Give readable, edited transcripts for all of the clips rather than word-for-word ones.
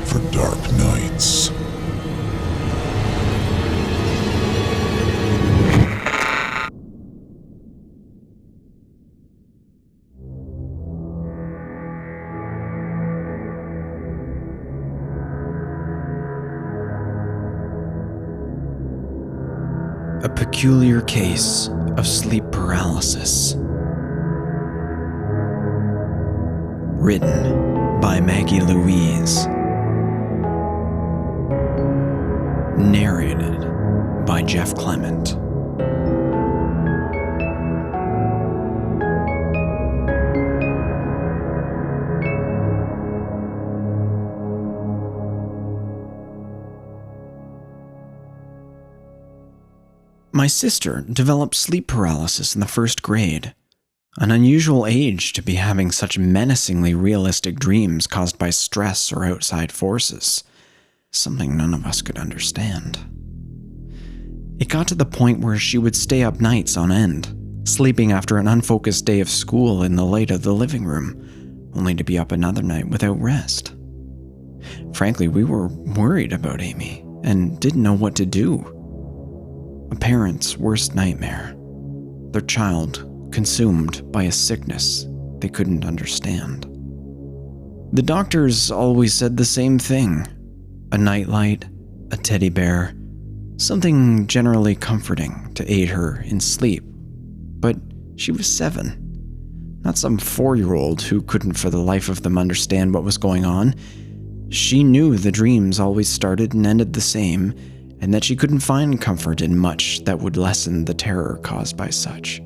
for dark nights. A peculiar case of sleep paralysis. Written by Maggie Louise. Narrated by Jeff Clement. My sister developed sleep paralysis in the 1st grade, an unusual age to be having such menacingly realistic dreams caused by stress or outside forces, something none of us could understand. It got to the point where she would stay up nights on end, sleeping after an unfocused day of school in the light of the living room, only to be up another night without rest. Frankly, we were worried about Amy and didn't know what to do. A parent's worst nightmare. Their child consumed by a sickness they couldn't understand. The doctors always said the same thing. A nightlight, a teddy bear, something generally comforting to aid her in sleep. But she was 7, not some 4-year-old who couldn't for the life of them understand what was going on. She knew the dreams always started and ended the same, and that she couldn't find comfort in much that would lessen the terror caused by such.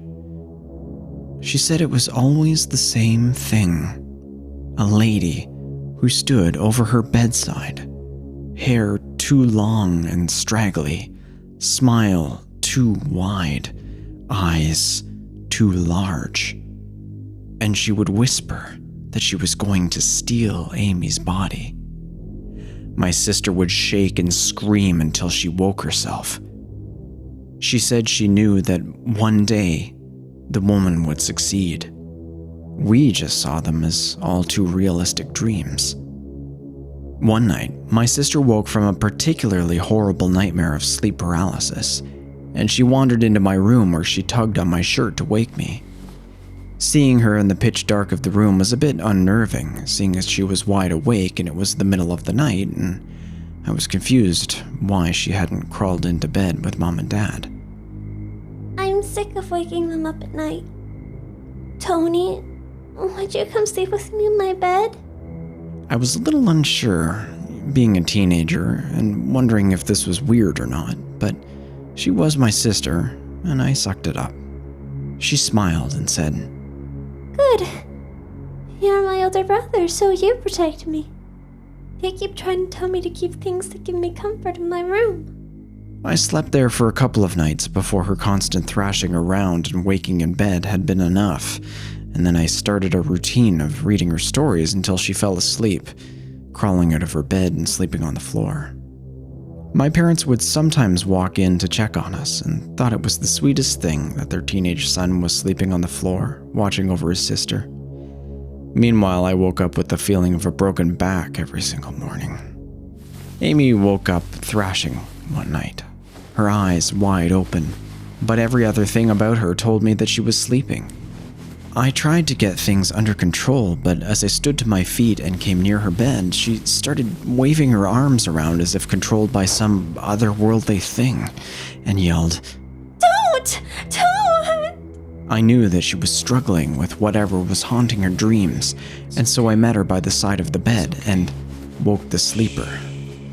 She said it was always the same thing. A lady who stood over her bedside, hair too long and straggly, smile too wide, eyes too large, and she would whisper that she was going to steal Amy's body. My sister would shake and scream until she woke herself. She said she knew that one day the woman would succeed. We just saw them as all too realistic dreams. One night, my sister woke from a particularly horrible nightmare of sleep paralysis, and she wandered into my room where she tugged on my shirt to wake me. Seeing her in the pitch dark of the room was a bit unnerving, seeing as she was wide awake and it was the middle of the night, and I was confused why she hadn't crawled into bed with Mom and Dad. I'm sick of waking them up at night. Tony, would you come sleep with me in my bed? I was a little unsure, being a teenager, and wondering if this was weird or not, but she was my sister, and I sucked it up. She smiled and said, "Good. You're my older brother, so you protect me. You keep trying to tell me to keep things that give me comfort in my room." I slept there for a couple of nights before her constant thrashing around and waking in bed had been enough, and then I started a routine of reading her stories until she fell asleep, crawling out of her bed and sleeping on the floor. My parents would sometimes walk in to check on us and thought it was the sweetest thing that their teenage son was sleeping on the floor, watching over his sister. Meanwhile, I woke up with the feeling of a broken back every single morning. Amy woke up thrashing one night, her eyes wide open, but every other thing about her told me that she was sleeping. I tried to get things under control, but as I stood to my feet and came near her bed, she started waving her arms around as if controlled by some otherworldly thing, and yelled, Don't! I knew that she was struggling with whatever was haunting her dreams, and so I met her by the side of the bed and woke the sleeper,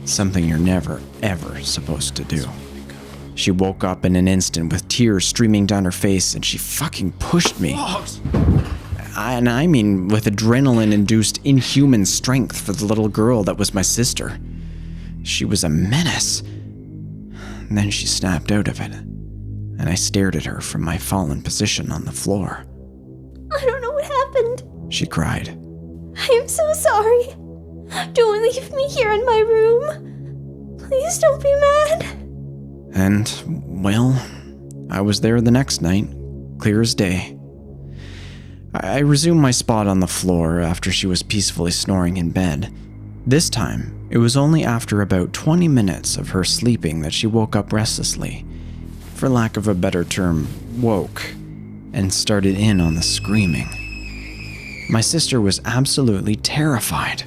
something you're never, ever supposed to do. She woke up in an instant with tears streaming down her face, and she fucking pushed me. I mean with adrenaline-induced inhuman strength for the little girl that was my sister. She was a menace. And then she snapped out of it, and I stared at her from my fallen position on the floor. I don't know what happened, she cried. I am so sorry. Don't leave me here in my room. Please don't be mad. And, well, I was there the next night, clear as day. I resumed my spot on the floor after she was peacefully snoring in bed. This time, It was only after about 20 minutes of her sleeping that she woke up restlessly, for lack of a better term, woke, and started in on the screaming. My sister was absolutely terrified.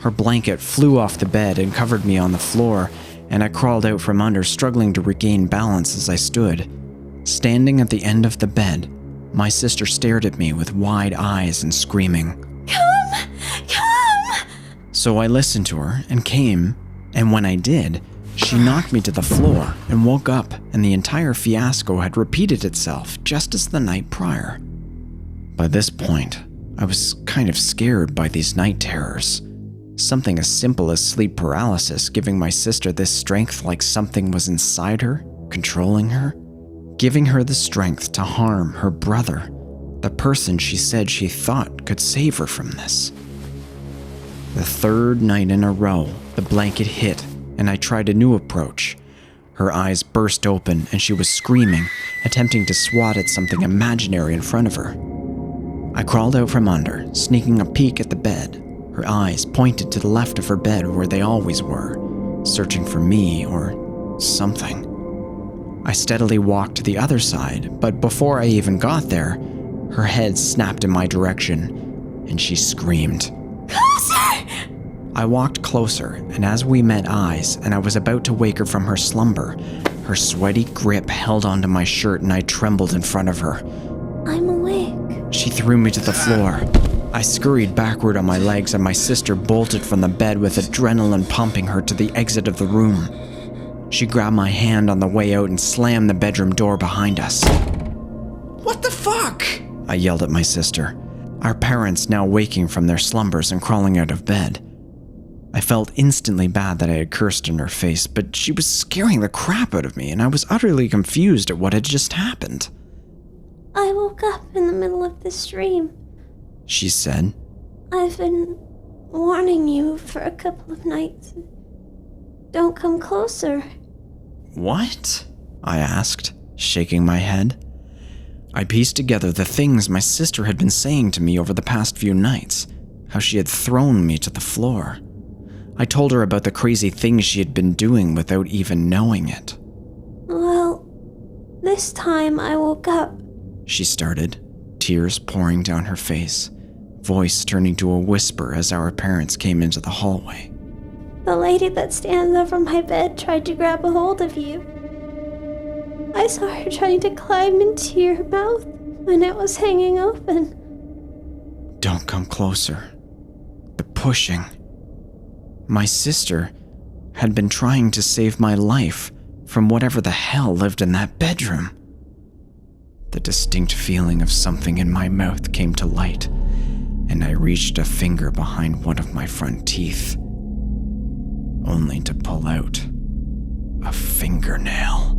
Her blanket flew off the bed and covered me on the floor, and I crawled out from under, struggling to regain balance as I stood. Standing at the end of the bed, my sister stared at me with wide eyes and screaming, Come! Come! So I listened to her and came, and when I did, she knocked me to the floor and woke up, and the entire fiasco had repeated itself just as the night prior. By this point, I was kind of scared by these night terrors. Something as simple as sleep paralysis giving my sister this strength like something was inside her, controlling her, giving her the strength to harm her brother, the person she said she thought could save her from this. The third night in a row, the blanket hit, and I tried a new approach. Her eyes burst open, and she was screaming, attempting to swat at something imaginary in front of her. I crawled out from under, sneaking a peek at the bed. Her eyes pointed to the left of her bed where they always were, searching for me or something. I steadily walked to the other side, but before I even got there, her head snapped in my direction, and she screamed, "Closer!" I walked closer, and as we met eyes, and I was about to wake her from her slumber, her sweaty grip held onto my shirt and I trembled in front of her. I'm awake. She threw me to the floor. I scurried backward on my legs, and my sister bolted from the bed with adrenaline pumping her to the exit of the room. She grabbed my hand on the way out and slammed the bedroom door behind us. "What the fuck?" I yelled at my sister, our parents now waking from their slumbers and crawling out of bed. I felt instantly bad that I had cursed in her face, but she was scaring the crap out of me, and I was utterly confused at what had just happened. I woke up in the middle of this dream, she said. I've been warning you for a couple of nights. Don't come closer. What? I asked, shaking my head. I pieced together the things my sister had been saying to me over the past few nights, how she had thrown me to the floor. I told her about the crazy things she had been doing without even knowing it. Well, this time I woke up. She started, tears pouring down her face, voice turning to a whisper as our parents came into the hallway. The lady that stands over my bed tried to grab a hold of you. I saw her trying to climb into your mouth when it was hanging open. Don't come closer. The pushing. My sister had been trying to save my life from whatever the hell lived in that bedroom. The distinct feeling of something in my mouth came to light, and I reached a finger behind one of my front teeth, only to pull out a fingernail.